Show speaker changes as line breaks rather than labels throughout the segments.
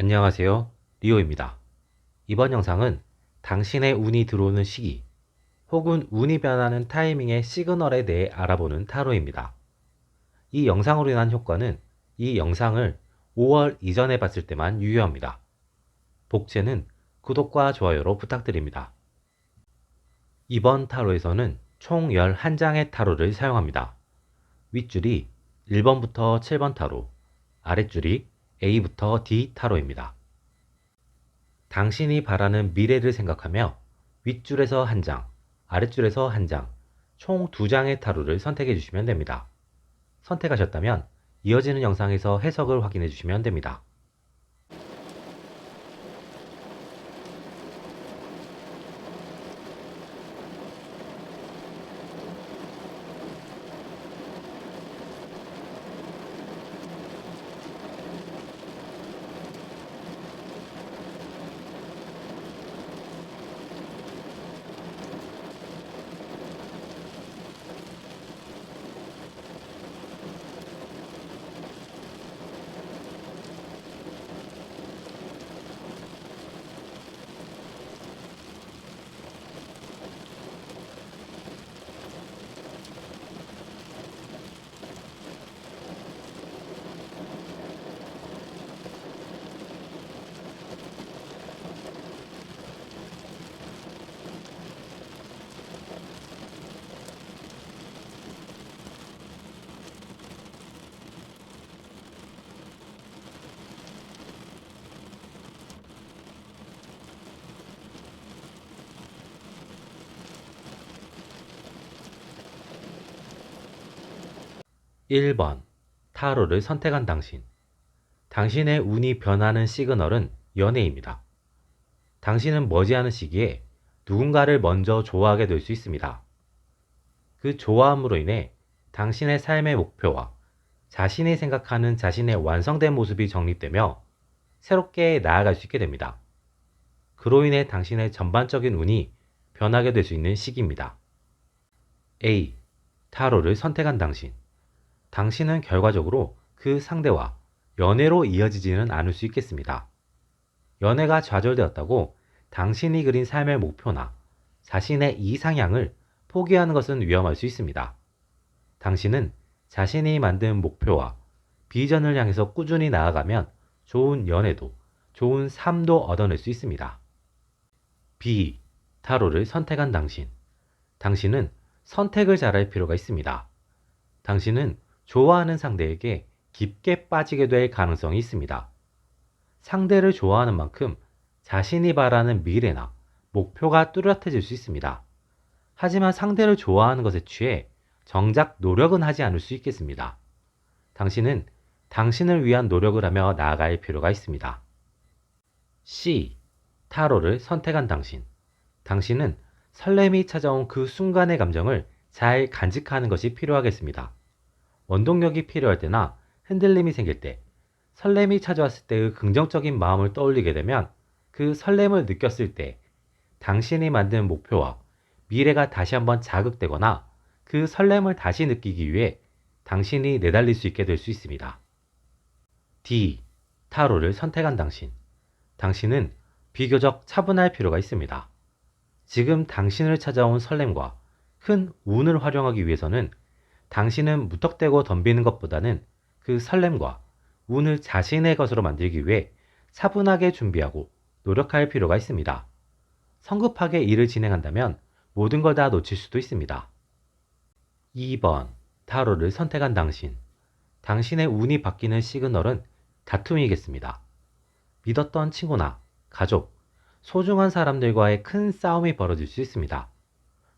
안녕하세요. 리오입니다. 이번 영상은 당신의 운이 들어오는 시기 혹은 운이 변하는 타이밍의 시그널에 대해 알아보는 타로입니다. 이 영상으로 인한 효과는 이 영상을 5월 이전에 봤을 때만 유효합니다. 복제는 구독과 좋아요로 부탁드립니다. 이번 타로에서는 총 11장의 타로를 사용합니다. 윗줄이 1번부터 7번 타로, 아랫줄이 A부터 D 타로입니다. 당신이 바라는 미래를 생각하며 윗줄에서 한 장, 아랫줄에서 한 장, 총 2장의 타로를 선택해 주시면 됩니다. 선택하셨다면 이어지는 영상에서 해석을 확인해 주시면 됩니다. 1번 타로를 선택한 당신. 당신의 운이 변하는 시그널은 연애입니다. 당신은 머지않은 시기에 누군가를 먼저 좋아하게 될 수 있습니다. 그 좋아함으로 인해 당신의 삶의 목표와 자신이 생각하는 자신의 완성된 모습이 정립되며 새롭게 나아갈 수 있게 됩니다. 그로 인해 당신의 전반적인 운이 변하게 될 수 있는 시기입니다. A. 타로를 선택한 당신. 당신은 결과적으로 그 상대와 연애로 이어지지는 않을 수 있겠습니다. 연애가 좌절되었다고 당신이 그린 삶의 목표나 자신의 이상향을 포기하는 것은 위험할 수 있습니다. 당신은 자신이 만든 목표와 비전을 향해서 꾸준히 나아가면 좋은 연애도, 좋은 삶도 얻어낼 수 있습니다. B. 타로를 선택한 당신. 당신은 선택을 잘할 필요가 있습니다. 당신은 좋아하는 상대에게 깊게 빠지게 될 가능성이 있습니다. 상대를 좋아하는 만큼 자신이 바라는 미래나 목표가 뚜렷해질 수 있습니다. 하지만 상대를 좋아하는 것에 취해 정작 노력은 하지 않을 수 있겠습니다. 당신은 당신을 위한 노력을 하며 나아갈 필요가 있습니다. C. 타로를 선택한 당신. 당신은 설렘이 찾아온 그 순간의 감정을 잘 간직하는 것이 필요하겠습니다. 원동력이 필요할 때나 흔들림이 생길 때, 설렘이 찾아왔을 때의 긍정적인 마음을 떠올리게 되면 그 설렘을 느꼈을 때 당신이 만든 목표와 미래가 다시 한번 자극되거나 그 설렘을 다시 느끼기 위해 당신이 내달릴 수 있게 될 수 있습니다. D. 타로를 선택한 당신. 당신은 비교적 차분할 필요가 있습니다. 지금 당신을 찾아온 설렘과 큰 운을 활용하기 위해서는 당신은 무턱대고 덤비는 것보다는 그 설렘과 운을 자신의 것으로 만들기 위해 차분하게 준비하고 노력할 필요가 있습니다. 성급하게 일을 진행한다면 모든 걸 다 놓칠 수도 있습니다. 2번 타로를 선택한 당신. 당신의 운이 바뀌는 시그널은 다툼이겠습니다. 믿었던 친구나 가족, 소중한 사람들과의 큰 싸움이 벌어질 수 있습니다.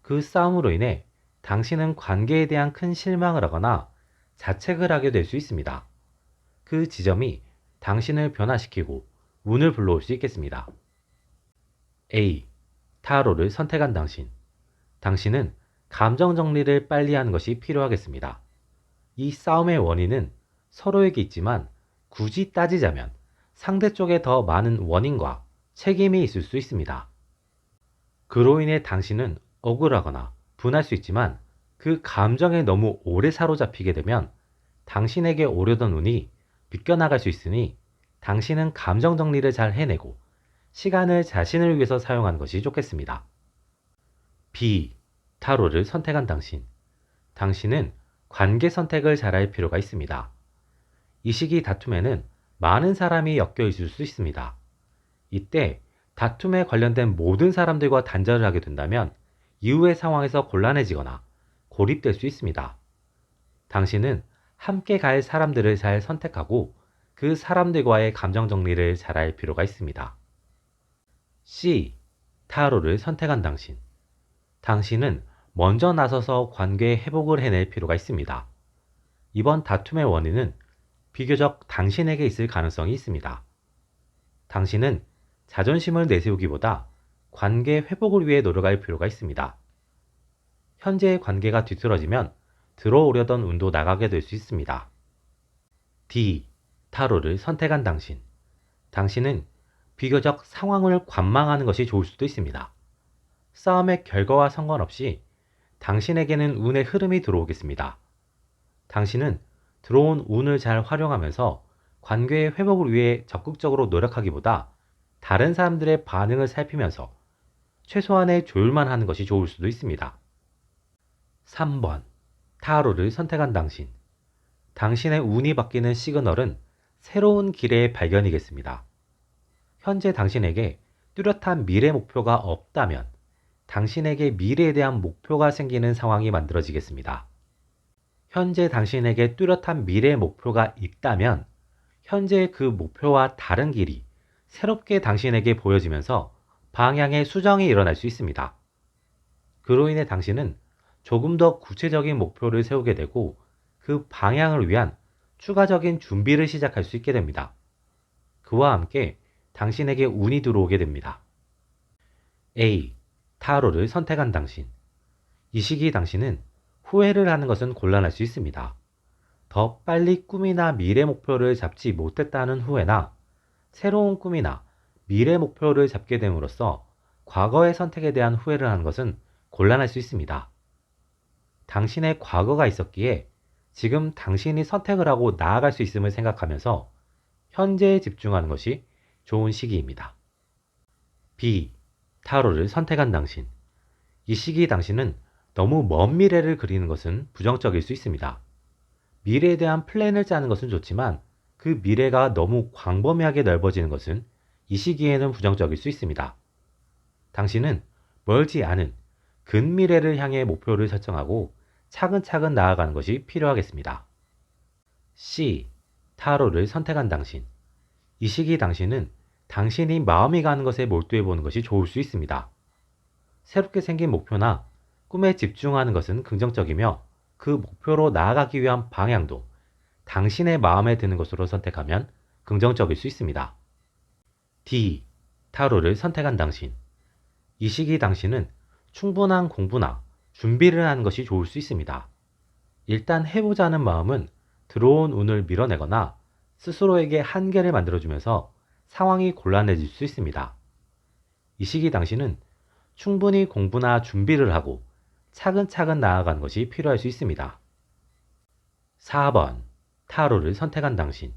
그 싸움으로 인해 당신은 관계에 대한 큰 실망을 하거나 자책을 하게 될 수 있습니다. 그 지점이 당신을 변화시키고 운을 불러올 수 있겠습니다. A. 타로를 선택한 당신. 당신은 감정 정리를 빨리 하는 것이 필요하겠습니다. 이 싸움의 원인은 서로에게 있지만 굳이 따지자면 상대 쪽에 더 많은 원인과 책임이 있을 수 있습니다. 그로 인해 당신은 억울하거나 분할 수 있지만 그 감정에 너무 오래 사로잡히게 되면 당신에게 오려던 운이 비껴나갈 수 있으니 당신은 감정 정리를 잘 해내고 시간을 자신을 위해서 사용하는 것이 좋겠습니다. B. 타로를 선택한 당신. 당신은 관계 선택을 잘할 필요가 있습니다. 이 시기 다툼에는 많은 사람이 엮여 있을 수 있습니다. 이때 다툼에 관련된 모든 사람들과 단절을 하게 된다면 이후의 상황에서 곤란해지거나 고립될 수 있습니다. 당신은 함께 갈 사람들을 잘 선택하고 그 사람들과의 감정 정리를 잘할 필요가 있습니다. C. 타로를 선택한 당신. 당신은 먼저 나서서 관계 회복을 해낼 필요가 있습니다. 이번 다툼의 원인은 비교적 당신에게 있을 가능성이 있습니다. 당신은 자존심을 내세우기보다 관계 회복을 위해 노력할 필요가 있습니다. 현재의 관계가 뒤틀어지면 들어오려던 운도 나가게 될 수 있습니다. D. 타로를 선택한 당신. 당신은 비교적 상황을 관망하는 것이 좋을 수도 있습니다. 싸움의 결과와 상관없이 당신에게는 운의 흐름이 들어오겠습니다. 당신은 들어온 운을 잘 활용하면서 관계의 회복을 위해 적극적으로 노력하기보다 다른 사람들의 반응을 살피면서 최소한의 조율만 하는 것이 좋을 수도 있습니다. 3번. 타로를 선택한 당신. 당신의 운이 바뀌는 시그널은 새로운 길의 발견이겠습니다. 현재 당신에게 뚜렷한 미래 목표가 없다면 당신에게 미래에 대한 목표가 생기는 상황이 만들어지겠습니다. 현재 당신에게 뚜렷한 미래 목표가 있다면 현재 그 목표와 다른 길이 새롭게 당신에게 보여지면서 방향의 수정이 일어날 수 있습니다. 그로 인해 당신은 조금 더 구체적인 목표를 세우게 되고 그 방향을 위한 추가적인 준비를 시작할 수 있게 됩니다. 그와 함께 당신에게 운이 들어오게 됩니다. A. 타로를 선택한 당신. 이 시기 당신은 후회를 하는 것은 곤란할 수 있습니다. 더 빨리 꿈이나 미래 목표를 잡지 못했다는 후회나 새로운 꿈이나 미래 목표를 잡게 됨으로써 과거의 선택에 대한 후회를 하는 것은 곤란할 수 있습니다. 당신의 과거가 있었기에 지금 당신이 선택을 하고 나아갈 수 있음을 생각하면서 현재에 집중하는 것이 좋은 시기입니다. B. 타로를 선택한 당신. 이 시기 당신은 너무 먼 미래를 그리는 것은 부정적일 수 있습니다. 미래에 대한 플랜을 짜는 것은 좋지만 그 미래가 너무 광범위하게 넓어지는 것은 이 시기에는 부정적일 수 있습니다. 당신은 멀지 않은 근미래를 향해 목표를 설정하고 차근차근 나아가는 것이 필요하겠습니다. C. 타로를 선택한 당신. 이 시기 당신은 당신이 마음이 가는 것에 몰두해 보는 것이 좋을 수 있습니다. 새롭게 생긴 목표나 꿈에 집중하는 것은 긍정적이며 그 목표로 나아가기 위한 방향도 당신의 마음에 드는 것으로 선택하면 긍정적일 수 있습니다. D. 타로를 선택한 당신. 이 시기 당신은 충분한 공부나 준비를 하는 것이 좋을 수 있습니다. 일단 해보자는 마음은 들어온 운을 밀어내거나 스스로에게 한계를 만들어주면서 상황이 곤란해질 수 있습니다. 이 시기 당신은 충분히 공부나 준비를 하고 차근차근 나아가는 것이 필요할 수 있습니다. 4번. 타로를 선택한 당신.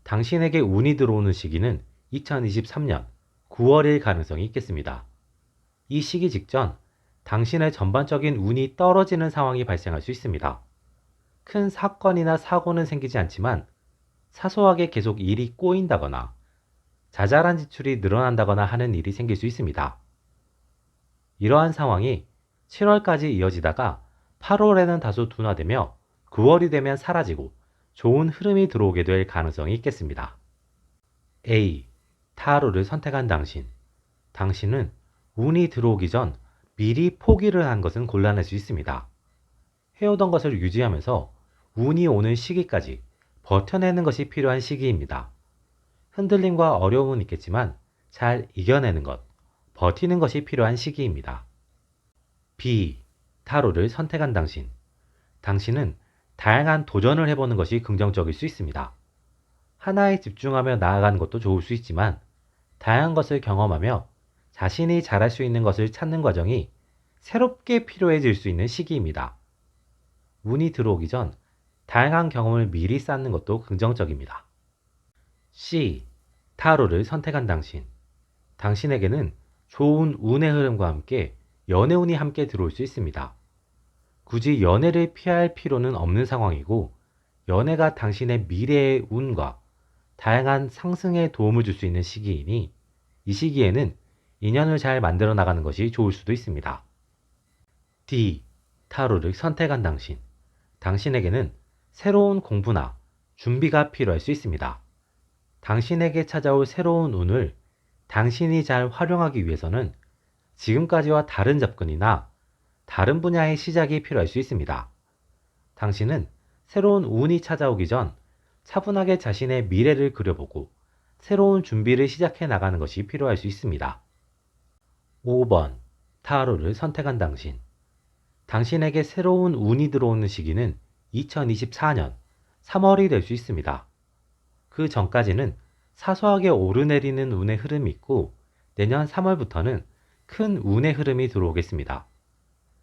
당신에게 운이 들어오는 시기는 2023년 9월일 가능성이 있겠습니다. 이 시기 직전 당신의 전반적인 운이 떨어지는 상황이 발생할 수 있습니다. 큰 사건이나 사고는 생기지 않지만 사소하게 계속 일이 꼬인다거나 자잘한 지출이 늘어난다거나 하는 일이 생길 수 있습니다. 이러한 상황이 7월까지 이어지다가 8월에는 다소 둔화되며 9월이 되면 사라지고 좋은 흐름이 들어오게 될 가능성이 있겠습니다. A. 타로를 선택한 당신. 당신은 운이 들어오기 전 미리 포기를 한 것은 곤란할 수 있습니다. 해오던 것을 유지하면서 운이 오는 시기까지 버텨내는 것이 필요한 시기입니다. 흔들림과 어려움은 있겠지만 잘 이겨내는 것, 버티는 것이 필요한 시기입니다. B. 타로를 선택한 당신. 당신은 다양한 도전을 해보는 것이 긍정적일 수 있습니다. 하나에 집중하며 나아가는 것도 좋을 수 있지만 다양한 것을 경험하며 자신이 잘할 수 있는 것을 찾는 과정이 새롭게 필요해질 수 있는 시기입니다. 운이 들어오기 전 다양한 경험을 미리 쌓는 것도 긍정적입니다. C. 타로를 선택한 당신. 당신에게는 좋은 운의 흐름과 함께 연애운이 함께 들어올 수 있습니다. 굳이 연애를 피할 필요는 없는 상황이고, 연애가 당신의 미래의 운과 다양한 상승에 도움을 줄 수 있는 시기이니, 이 시기에는 인연을 잘 만들어 나가는 것이 좋을 수도 있습니다. D. 타로를 선택한 당신. 당신에게는 새로운 공부나 준비가 필요할 수 있습니다. 당신에게 찾아올 새로운 운을 당신이 잘 활용하기 위해서는 지금까지와 다른 접근이나 다른 분야의 시작이 필요할 수 있습니다. 당신은 새로운 운이 찾아오기 전 차분하게 자신의 미래를 그려보고 새로운 준비를 시작해 나가는 것이 필요할 수 있습니다. 5번. 타로를 선택한 당신. 당신에게 새로운 운이 들어오는 시기는 2024년 3월이 될 수 있습니다. 그 전까지는 사소하게 오르내리는 운의 흐름이 있고, 내년 3월부터는 큰 운의 흐름이 들어오겠습니다.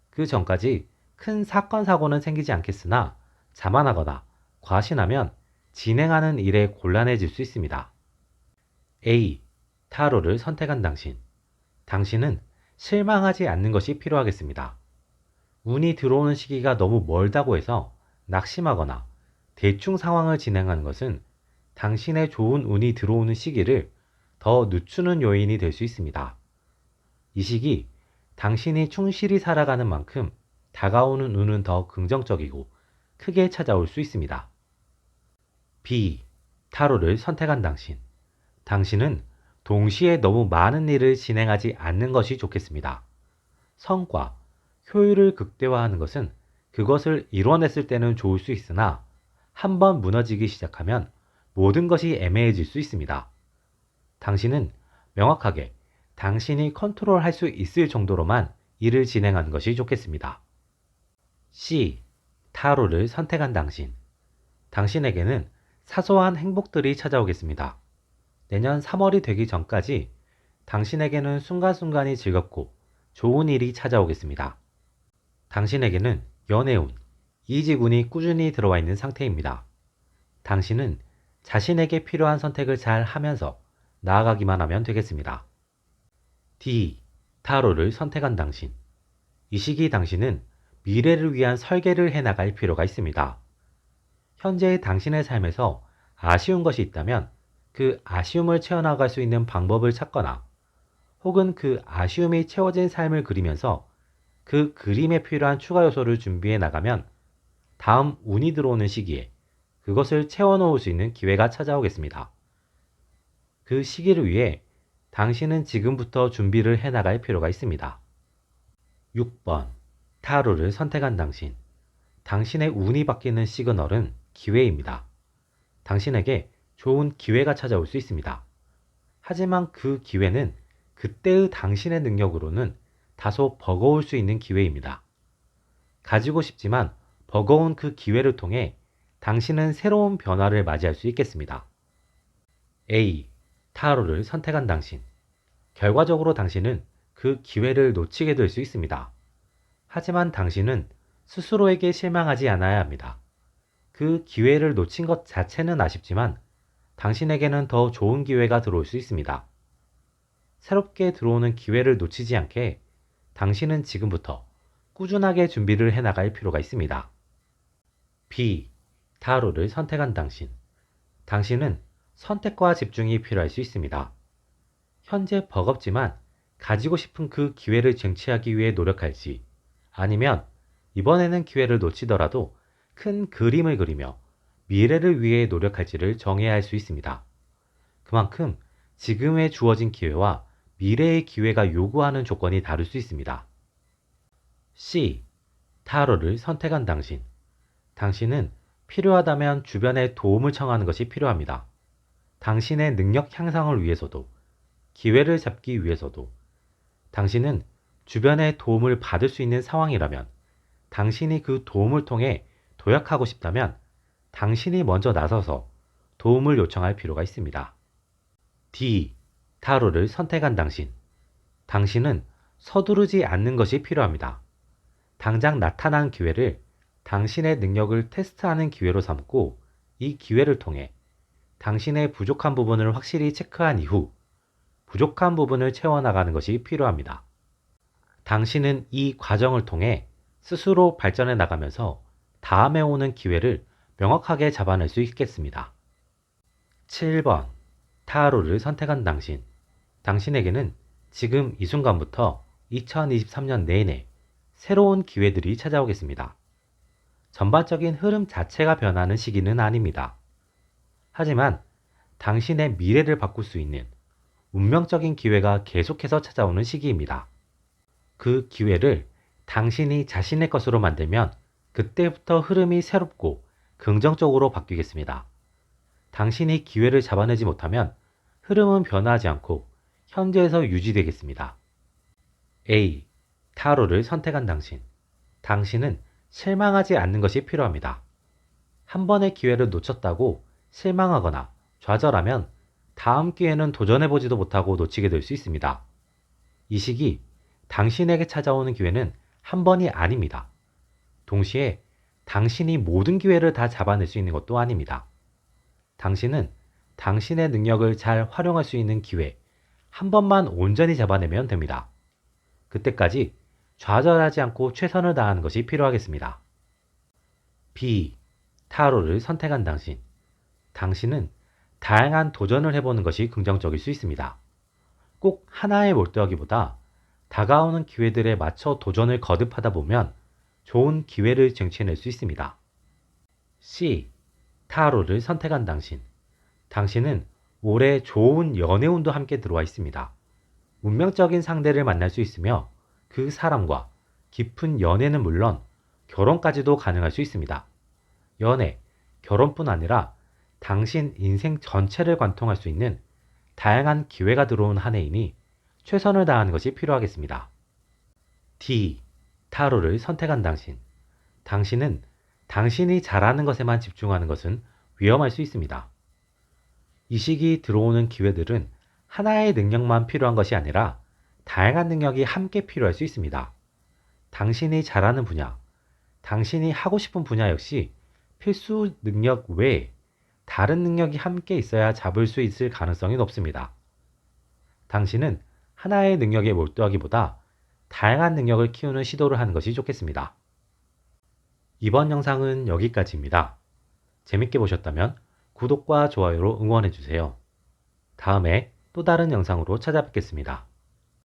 그 전까지 큰 사건 사고는 생기지 않겠으나 자만하거나 과신하면 진행하는 일에 곤란해질 수 있습니다. A. 타로를 선택한 당신. 당신은 실망하지 않는 것이 필요하겠습니다. 운이 들어오는 시기가 너무 멀다고 해서 낙심하거나 대충 상황을 진행하는 것은 당신의 좋은 운이 들어오는 시기를 더 늦추는 요인이 될 수 있습니다. 이 시기 당신이 충실히 살아가는 만큼 다가오는 운은 더 긍정적이고 크게 찾아올 수 있습니다. B. 타로를 선택한 당신. 당신은 동시에 너무 많은 일을 진행하지 않는 것이 좋겠습니다. 성과, 효율을 극대화하는 것은 그것을 이뤄냈을 때는 좋을 수 있으나 한번 무너지기 시작하면 모든 것이 애매해질 수 있습니다. 당신은 명확하게 당신이 컨트롤할 수 있을 정도로만 일을 진행하는 것이 좋겠습니다. C. 타로를 선택한 당신. 당신에게는 사소한 행복들이 찾아오겠습니다. 내년 3월이 되기 전까지 당신에게는 순간순간이 즐겁고 좋은 일이 찾아오겠습니다. 당신에게는 연애운, 이직운이 꾸준히 들어와 있는 상태입니다. 당신은 자신에게 필요한 선택을 잘 하면서 나아가기만 하면 되겠습니다. D. 타로를 선택한 당신. 이 시기 당신은 미래를 위한 설계를 해나갈 필요가 있습니다. 현재의 당신의 삶에서 아쉬운 것이 있다면 그 아쉬움을 채워나갈 수 있는 방법을 찾거나, 혹은 그 아쉬움이 채워진 삶을 그리면서 그 그림에 필요한 추가 요소를 준비해 나가면 다음 운이 들어오는 시기에 그것을 채워놓을 수 있는 기회가 찾아오겠습니다. 그 시기를 위해 당신은 지금부터 준비를 해나갈 필요가 있습니다. 6번. 타로를 선택한 당신. 당신의 운이 바뀌는 시그널은 기회입니다. 당신에게 좋은 기회가 찾아올 수 있습니다. 하지만 그 기회는 그때의 당신의 능력으로는 다소 버거울 수 있는 기회입니다. 가지고 싶지만 버거운 그 기회를 통해 당신은 새로운 변화를 맞이할 수 있겠습니다. A. 타로를 선택한 당신. 결과적으로 당신은 그 기회를 놓치게 될 수 있습니다. 하지만 당신은 스스로에게 실망하지 않아야 합니다. 그 기회를 놓친 것 자체는 아쉽지만 당신에게는 더 좋은 기회가 들어올 수 있습니다. 새롭게 들어오는 기회를 놓치지 않게 당신은 지금부터 꾸준하게 준비를 해나갈 필요가 있습니다. B. 타로를 선택한 당신. 당신은 선택과 집중이 필요할 수 있습니다. 현재 버겁지만 가지고 싶은 그 기회를 쟁취하기 위해 노력할지, 아니면 이번에는 기회를 놓치더라도 큰 그림을 그리며 미래를 위해 노력할지를 정해야 할 수 있습니다. 그만큼 지금에 주어진 기회와 미래의 기회가 요구하는 조건이 다를 수 있습니다. C. 타로를 선택한 당신. 당신은 필요하다면 주변에 도움을 청하는 것이 필요합니다. 당신의 능력 향상을 위해서도, 기회를 잡기 위해서도, 당신은 주변의 도움을 받을 수 있는 상황이라면, 당신이 그 도움을 통해 도약하고 싶다면 당신이 먼저 나서서 도움을 요청할 필요가 있습니다. D. 타로를 선택한 당신. 당신은 서두르지 않는 것이 필요합니다. 당장 나타난 기회를 당신의 능력을 테스트하는 기회로 삼고, 이 기회를 통해 당신의 부족한 부분을 확실히 체크한 이후 부족한 부분을 채워나가는 것이 필요합니다. 당신은 이 과정을 통해 스스로 발전해 나가면서 다음에 오는 기회를 명확하게 잡아낼 수 있겠습니다. 7번. 타로를 선택한 당신. 당신에게는 지금 이 순간부터 2023년 내내 새로운 기회들이 찾아오겠습니다. 전반적인 흐름 자체가 변하는 시기는 아닙니다. 하지만 당신의 미래를 바꿀 수 있는 운명적인 기회가 계속해서 찾아오는 시기입니다. 그 기회를 당신이 자신의 것으로 만들면 그때부터 흐름이 새롭고 긍정적으로 바뀌겠습니다. 당신이 기회를 잡아내지 못하면 흐름은 변화하지 않고 현재에서 유지되겠습니다. A. 타로를 선택한 당신. 당신은 실망하지 않는 것이 필요합니다. 한 번의 기회를 놓쳤다고 실망하거나 좌절하면 다음 기회는 도전해보지도 못하고 놓치게 될 수 있습니다. 이 시기 당신에게 찾아오는 기회는 한 번이 아닙니다. 동시에 당신이 모든 기회를 다 잡아낼 수 있는 것도 아닙니다. 당신은 당신의 능력을 잘 활용할 수 있는 기회 한 번만 온전히 잡아내면 됩니다. 그때까지 좌절하지 않고 최선을 다하는 것이 필요하겠습니다. B. 타로를 선택한 당신. 당신은 다양한 도전을 해보는 것이 긍정적일 수 있습니다. 꼭 하나에 몰두하기보다 다가오는 기회들에 맞춰 도전을 거듭하다 보면 좋은 기회를 쟁취해낼 수 있습니다. C. 타로를 선택한 당신. 당신은 올해 좋은 연애운도 함께 들어와 있습니다. 운명적인 상대를 만날 수 있으며 그 사람과 깊은 연애는 물론 결혼까지도 가능할 수 있습니다. 연애, 결혼뿐 아니라 당신 인생 전체를 관통할 수 있는 다양한 기회가 들어온 한 해이니 최선을 다하는 것이 필요하겠습니다. D. 타로를 선택한 당신. 당신은 당신이 잘하는 것에만 집중하는 것은 위험할 수 있습니다. 이 시기 들어오는 기회들은 하나의 능력만 필요한 것이 아니라 다양한 능력이 함께 필요할 수 있습니다. 당신이 잘하는 분야, 당신이 하고 싶은 분야 역시 필수 능력 외에 다른 능력이 함께 있어야 잡을 수 있을 가능성이 높습니다. 당신은 하나의 능력에 몰두하기보다 다양한 능력을 키우는 시도를 하는 것이 좋겠습니다. 이번 영상은 여기까지입니다. 재밌게 보셨다면 구독과 좋아요로 응원해주세요. 다음에 또 다른 영상으로 찾아뵙겠습니다.